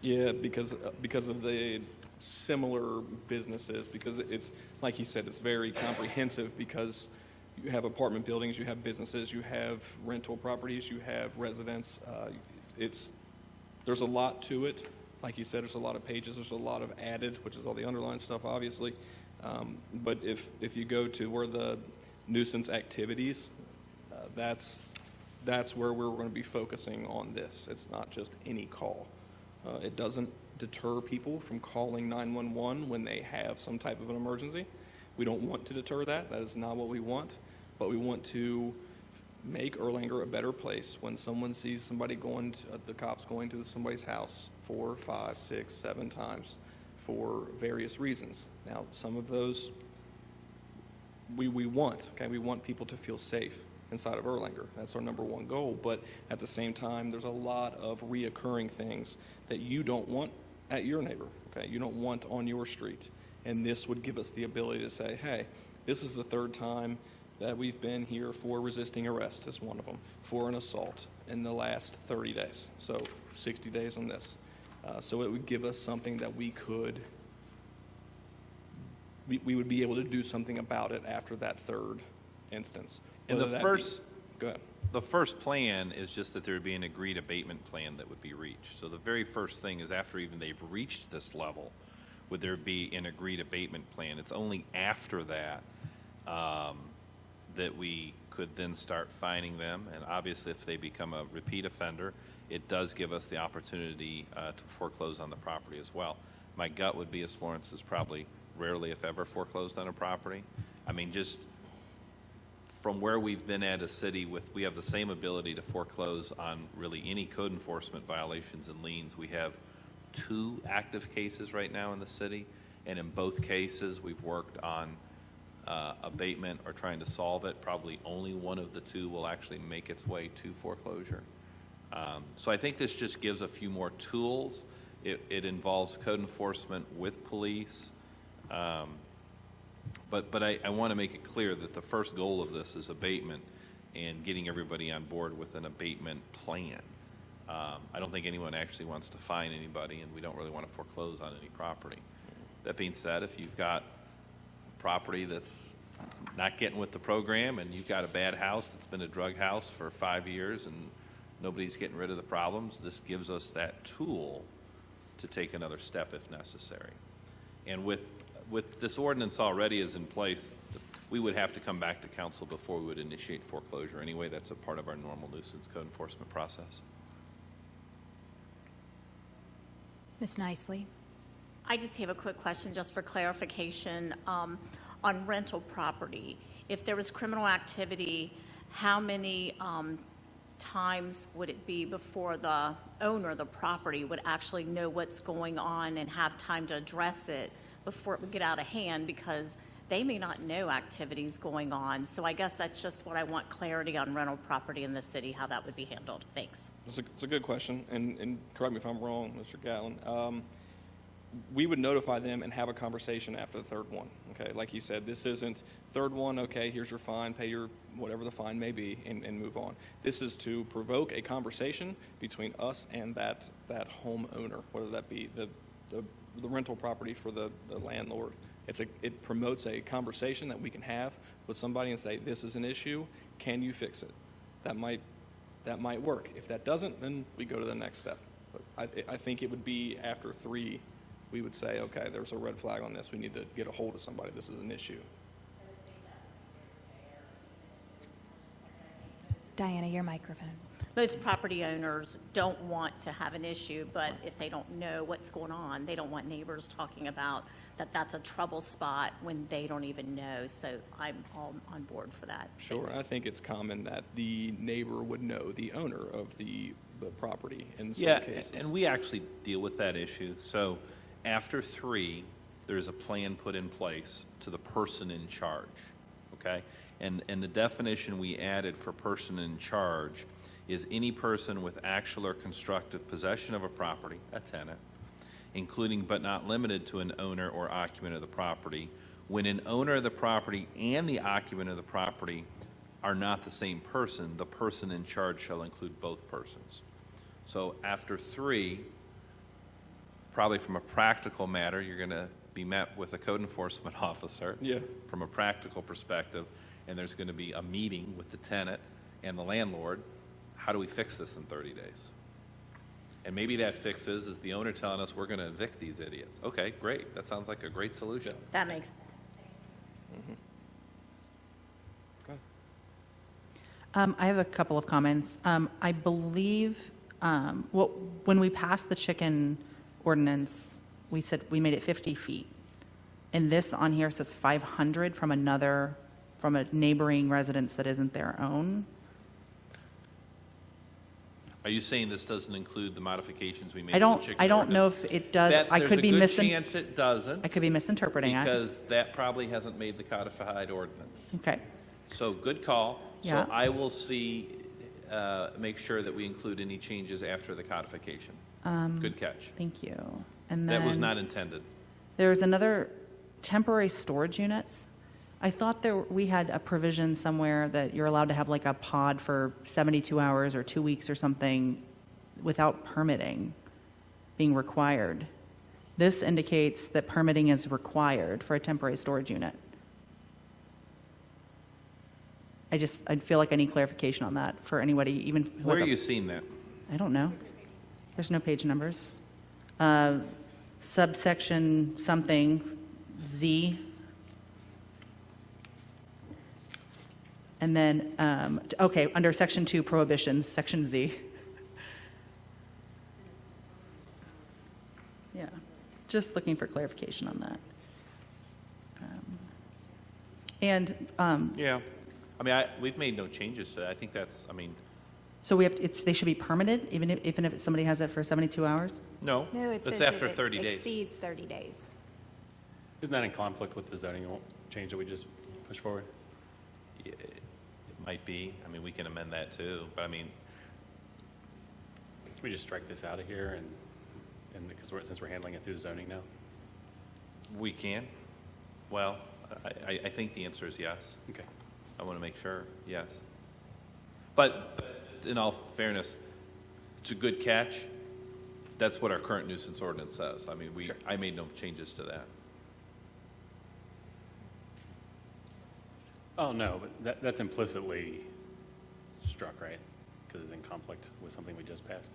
[SPEAKER 10] Yeah, because of the similar businesses, because it's, like he said, it's very comprehensive because you have apartment buildings, you have businesses, you have rental properties, you have residents. There's a lot to it. Like you said, there's a lot of pages, there's a lot of added, which is all the underlined stuff, obviously. But if you go to where the nuisance activities, that's where we're going to be focusing on this. It's not just any call. It doesn't deter people from calling 911 when they have some type of an emergency, We don't want to deter that. That is not what we want. But we want to make Erlanger a better place when someone sees somebody the cops going to somebody's house 4, 5, 6, 7 times for various reasons. Now, some of those we want, okay? We want people to feel safe inside of Erlanger. That's our number one goal. But at the same time, there's a lot of reoccurring things that you don't want at your neighbor, okay? You don't want on your street. And this would give us the ability to say, hey, this is the 3rd time that we've been here for resisting arrest is one of them, for an assault in the last 30 days. So 60 days on this. So it would give us something that we would be able to do something about it after that 3rd instance.
[SPEAKER 6] And
[SPEAKER 10] Whether that go ahead.
[SPEAKER 6] The first plan is just that there would be an agreed abatement plan that would be reached. So the very first thing is after even they've reached this level, would there be an agreed abatement plan? It's only after that that we could then start fining them. And obviously, if they become a repeat offender, it does give us the opportunity to foreclose on the property as well. My gut would be, as Florence has probably rarely, if ever, foreclosed on a property. I mean, just from where we've been at a city we have the same ability to foreclose on really any code enforcement violations and liens. We have 2 active cases right now in the city, and in both cases, we've worked on abatement or trying to solve it. Probably only one of the 2 will actually make its way to foreclosure. So I think this just gives a few more tools. It involves code enforcement with police. But I want to make it clear that the first goal of this is abatement and getting everybody on board with an abatement plan. I don't think anyone actually wants to fine anybody, and we don't really want to foreclose on any property. That being said, if you've got property that's not getting with the program and you've got a bad house that's been a drug house for 5 years and nobody's getting rid of the problems, this gives us that tool to take another step if necessary. And with this ordinance already is in place, we would have to come back to council before we would initiate foreclosure anyway. That's a part of our normal nuisance code enforcement process.
[SPEAKER 1] Ms. Nicely?
[SPEAKER 9] I just have a quick question, just for clarification. On rental property, if there was criminal activity, how many times would it be before the owner of the property would actually know what's going on and have time to address it before it would get out of hand? Because they may not know activities going on. So I guess that's just what I want clarity on rental property in the city, how that would be handled. Thanks.
[SPEAKER 10] It's a good question, and correct me if I'm wrong, Mr. Gatlin. We would notify them and have a conversation after the 3rd one, okay? Like you said, this isn't 3rd one, okay, here's your fine, pay your whatever the fine may be, and move on. This is to provoke a conversation between us and that homeowner, whether that be the rental property for the landlord. It promotes a conversation that we can have with somebody and say, this is an issue, can you fix it? That might work. If that doesn't, then we go to the next step. But I think it would be after 3, we would say, okay, there's a red flag on this. We need to get a hold of somebody. This is an issue.
[SPEAKER 1] Diana, your microphone.
[SPEAKER 9] Most property owners don't want to have an issue, but if they don't know what's going on, they don't want neighbors talking about that's a trouble spot when they don't even know. So I'm all on board for that.
[SPEAKER 10] Sure.
[SPEAKER 9] Thanks.
[SPEAKER 10] I think it's common that the neighbor would know the owner of the property in some
[SPEAKER 6] Yeah,
[SPEAKER 10] cases.
[SPEAKER 6] and we actually deal with that issue. So after 3, there's a plan put in place to the person in charge, okay? And the definition we added for person in charge is any person with actual or constructive possession of a property, a tenant, including but not limited to an owner or occupant of the property, when an owner of the property and the occupant of the property are not the same person, the person in charge shall include both persons. So after 3, probably from a practical matter, you're going to be met with a code enforcement officer from a practical perspective, and there's going to be a meeting with the tenant and the landlord. How do we fix this in 30 days? And maybe that fix is the owner telling us we're going to evict these idiots. Okay, great. That sounds like a great solution.
[SPEAKER 9] That makes
[SPEAKER 4] I have a couple of comments. I believe, when we passed the chicken ordinance, we said we made it 50 feet. And this on here says 500 from a neighboring residence that isn't their own.
[SPEAKER 6] Are you saying this doesn't include the modifications we made
[SPEAKER 4] I
[SPEAKER 6] to the
[SPEAKER 4] don't,
[SPEAKER 6] chicken
[SPEAKER 4] I don't know
[SPEAKER 6] ordinance?
[SPEAKER 4] if it does. I could be
[SPEAKER 6] There's a good chance it doesn't.
[SPEAKER 4] I could be misinterpreting it.
[SPEAKER 6] Because that probably hasn't made the codified ordinance.
[SPEAKER 4] Okay.
[SPEAKER 6] So good call.
[SPEAKER 4] Yeah.
[SPEAKER 6] So I will make sure that we include any changes after the codification. Good catch.
[SPEAKER 4] Thank you. And
[SPEAKER 6] That was
[SPEAKER 4] then
[SPEAKER 6] not intended.
[SPEAKER 4] there's another temporary storage units. I thought we had a provision somewhere that you're allowed to have like a pod for 72 hours or 2 weeks or something without permitting being required. This indicates that permitting is required for a temporary storage unit. I'd feel like I need clarification on that for anybody, even who
[SPEAKER 6] Where
[SPEAKER 4] has
[SPEAKER 6] are
[SPEAKER 4] a-
[SPEAKER 6] you seeing that?
[SPEAKER 4] I don't know. There's no page numbers. Subsection something, Z. And then, okay, under section 2, prohibitions, section Z. Yeah, just looking for clarification on that.
[SPEAKER 6] Yeah. I mean, we've made no changes to that. I think that's, I mean,
[SPEAKER 4] So they should be permitted, even if somebody has it for 72 hours?
[SPEAKER 6] no.
[SPEAKER 1] No, it
[SPEAKER 6] That's
[SPEAKER 1] says
[SPEAKER 6] after
[SPEAKER 1] it
[SPEAKER 6] 30 days.
[SPEAKER 1] exceeds 30 days.
[SPEAKER 3] Isn't that in conflict with the zoning change that we just pushed forward?
[SPEAKER 6] It might be. I mean, we can amend that too, but I mean,
[SPEAKER 3] Can we just strike this out of here and because since we're handling it through zoning now?
[SPEAKER 6] we can. Well, I think the answer is yes.
[SPEAKER 3] Okay.
[SPEAKER 6] I want to make sure, yes. But in all fairness, it's a good catch. That's what our current nuisance ordinance says. I mean, I made no changes to that.
[SPEAKER 3] Oh, no, but that's implicitly struck, right? Because it's in conflict with something we just passed.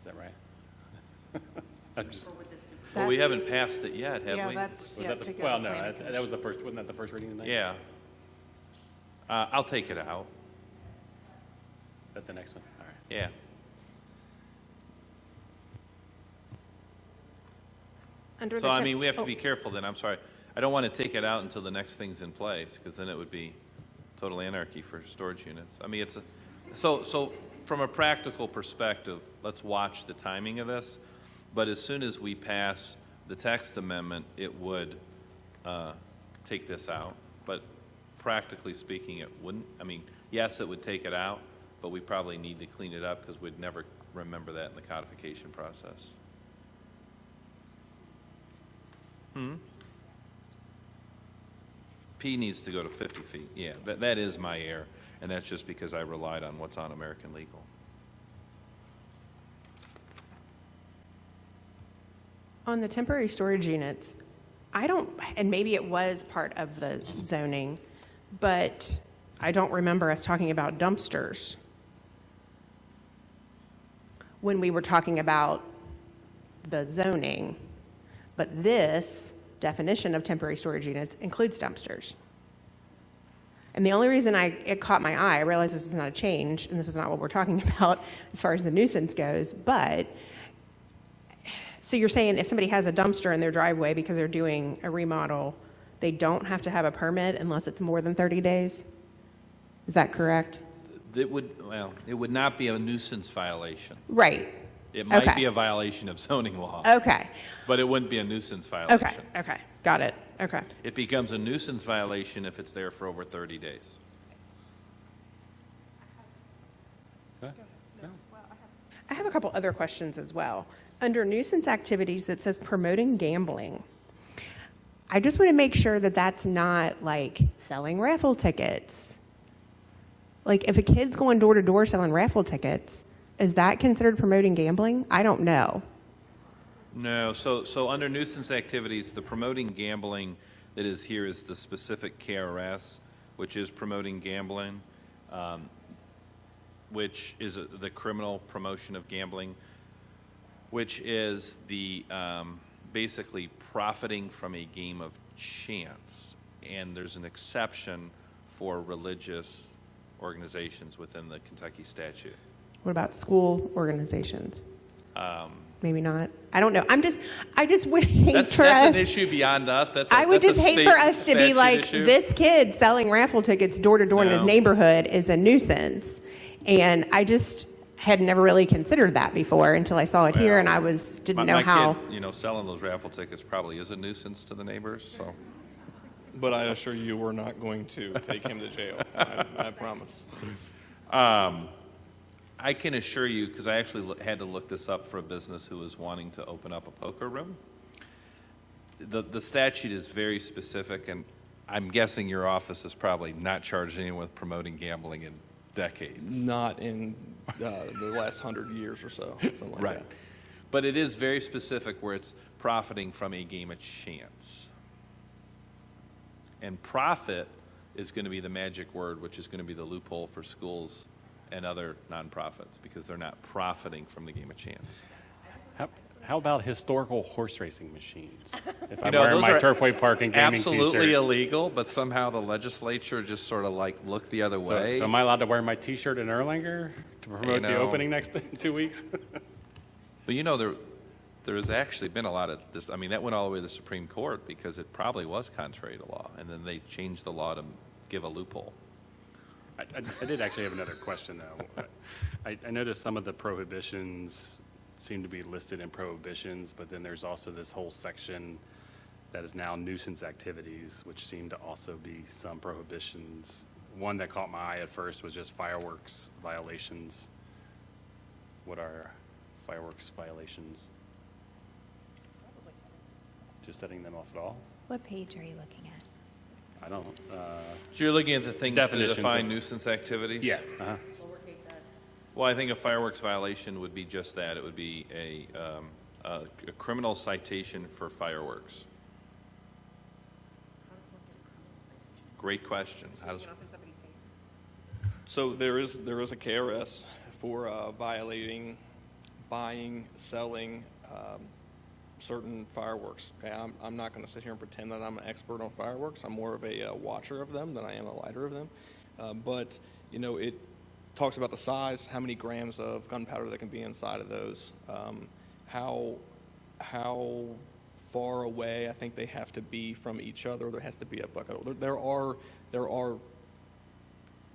[SPEAKER 3] Is that right? I'm just,
[SPEAKER 6] Well, we
[SPEAKER 7] That's-
[SPEAKER 6] haven't passed it yet, have
[SPEAKER 7] Yeah,
[SPEAKER 6] we?
[SPEAKER 7] that's
[SPEAKER 3] was
[SPEAKER 7] yet
[SPEAKER 3] that
[SPEAKER 7] to
[SPEAKER 3] the,
[SPEAKER 7] go.
[SPEAKER 3] well,
[SPEAKER 7] to
[SPEAKER 3] no,
[SPEAKER 7] planning
[SPEAKER 3] that
[SPEAKER 7] commission.
[SPEAKER 3] was the first, wasn't that the first reading tonight?
[SPEAKER 6] Yeah. I'll take it out.
[SPEAKER 3] At the next one, all right.
[SPEAKER 6] Yeah.
[SPEAKER 8] Under the
[SPEAKER 6] So, I
[SPEAKER 8] temp-
[SPEAKER 6] mean, we have to
[SPEAKER 8] oh,
[SPEAKER 6] be careful then. I'm sorry. I don't want to take it out until the next thing's in place, because then it would be total anarchy for storage units. I mean, so from a practical perspective, let's watch the timing of this. But as soon as we pass the text amendment, it would take this out. But practically speaking, it wouldn't. I mean, yes, it would take it out, but we probably need to clean it up because we'd never remember that in the codification process. P needs to go to 50 feet. Yeah, that is my error, and that's just because I relied on what's on American legal.
[SPEAKER 8] On the temporary storage units, I don't, and maybe it was part of the zoning, but I don't remember us talking about dumpsters when we were talking about the zoning. But this definition of temporary storage units includes dumpsters. And the only reason it caught my eye, I realize this is not a change, and this is not what we're talking about as far as the nuisance goes, but so you're saying if somebody has a dumpster in their driveway because they're doing a remodel, they don't have to have a permit unless it's more than 30 days? Is that correct?
[SPEAKER 6] It would not be a nuisance violation.
[SPEAKER 8] Right.
[SPEAKER 6] It might
[SPEAKER 8] Okay.
[SPEAKER 6] be a violation of zoning law,
[SPEAKER 8] Okay.
[SPEAKER 6] but it wouldn't be a nuisance
[SPEAKER 8] Okay.
[SPEAKER 6] violation.
[SPEAKER 8] Okay. Got it. Okay.
[SPEAKER 6] It becomes a nuisance violation if it's there for over 30 days.
[SPEAKER 8] I have a couple other questions as well. Under nuisance activities, it says promoting gambling. I just want to make sure that that's not like selling raffle tickets. Like if a kid's going door to door selling raffle tickets, is that considered promoting gambling? I don't know.
[SPEAKER 6] No, so under nuisance activities, the promoting gambling that is here is the specific KRS, which is promoting gambling, which is the criminal promotion of gambling, which is the basically profiting from a game of chance. And there's an exception for religious organizations within the Kentucky statute.
[SPEAKER 8] What about school organizations? maybe not. I don't know. I just would hate
[SPEAKER 6] That's
[SPEAKER 8] for us.
[SPEAKER 6] an issue beyond us.
[SPEAKER 8] I would
[SPEAKER 6] that's
[SPEAKER 8] just
[SPEAKER 6] a
[SPEAKER 8] hate
[SPEAKER 6] state
[SPEAKER 8] for us to be
[SPEAKER 6] statute
[SPEAKER 8] like,
[SPEAKER 6] issue.
[SPEAKER 8] this kid selling raffle tickets door to door in his
[SPEAKER 6] No.
[SPEAKER 8] neighborhood is a nuisance. And I just had never really considered that before until I saw it here, and I didn't know
[SPEAKER 6] my
[SPEAKER 8] how.
[SPEAKER 6] kid, selling those raffle tickets probably is a nuisance to the neighbors, so.
[SPEAKER 10] But I assure you, we're not going to take him to jail. I promise.
[SPEAKER 6] I can assure you, because I actually had to look this up for a business who was wanting to open up a poker room. The statute is very specific, and I'm guessing your office has probably not charged anyone with promoting gambling in decades.
[SPEAKER 10] Not in the last 100 years or so, something like
[SPEAKER 6] Right.
[SPEAKER 10] that.
[SPEAKER 6] But it is very specific where it's profiting from a game of chance. And profit is going to be the magic word, which is going to be the loophole for schools and other nonprofits, because they're not profiting from the game of chance.
[SPEAKER 3] How about historical horse racing machines? If I'm
[SPEAKER 6] You know,
[SPEAKER 3] wearing
[SPEAKER 6] those
[SPEAKER 3] my
[SPEAKER 6] are
[SPEAKER 3] Turfway Park and gaming
[SPEAKER 6] Absolutely
[SPEAKER 3] t-shirt.
[SPEAKER 6] illegal, but somehow the legislature just sort of like looked the other way.
[SPEAKER 3] So am I allowed to wear my t-shirt in Erlanger to promote the opening next 2 weeks?
[SPEAKER 6] But there has actually been a lot of this. I mean, that went all the way to the Supreme Court because it probably was contrary to law, and then they changed the law to give a loophole.
[SPEAKER 3] I did actually have another question, though. I noticed some of the prohibitions seem to be listed in prohibitions, but then there's also this whole section that is now nuisance activities, which seem to also be some prohibitions. One that caught my eye at first was just fireworks violations. What are fireworks violations? Just setting them off at all?
[SPEAKER 1] What page are you looking at?
[SPEAKER 3] I don't,
[SPEAKER 6] So you're looking at the things that
[SPEAKER 3] Definitions
[SPEAKER 6] define
[SPEAKER 3] of-
[SPEAKER 6] nuisance activities?
[SPEAKER 3] yes, uh-huh.
[SPEAKER 6] Well, I think a fireworks violation would be just that. It would be a criminal citation for fireworks. Great question. How does,
[SPEAKER 10] So there is a KRS for violating, buying, selling certain fireworks. Okay, I'm not going to sit here and pretend that I'm an expert on fireworks. I'm more of a watcher of them than I am a lighter of them. But it talks about the size, how many grams of gunpowder that can be inside of those, how far away I think they have to be from each other. There has to be a bucket.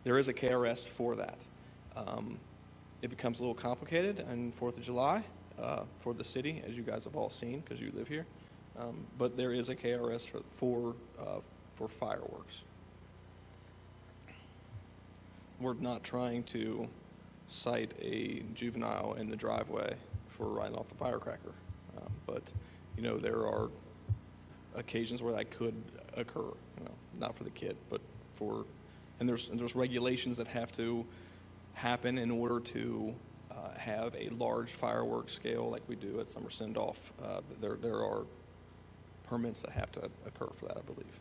[SPEAKER 10] There is a KRS for that. It becomes a little complicated on 4th of July for the city, as you guys have all seen because you live here. But there is a KRS for fireworks. We're not trying to cite a juvenile in the driveway for riding off a firecracker. But there are occasions where that could occur, not for the kid, but and there's regulations that have to happen in order to have a large fireworks scale like we do at Summer Send-Off. There are permits that have to occur for that, I believe.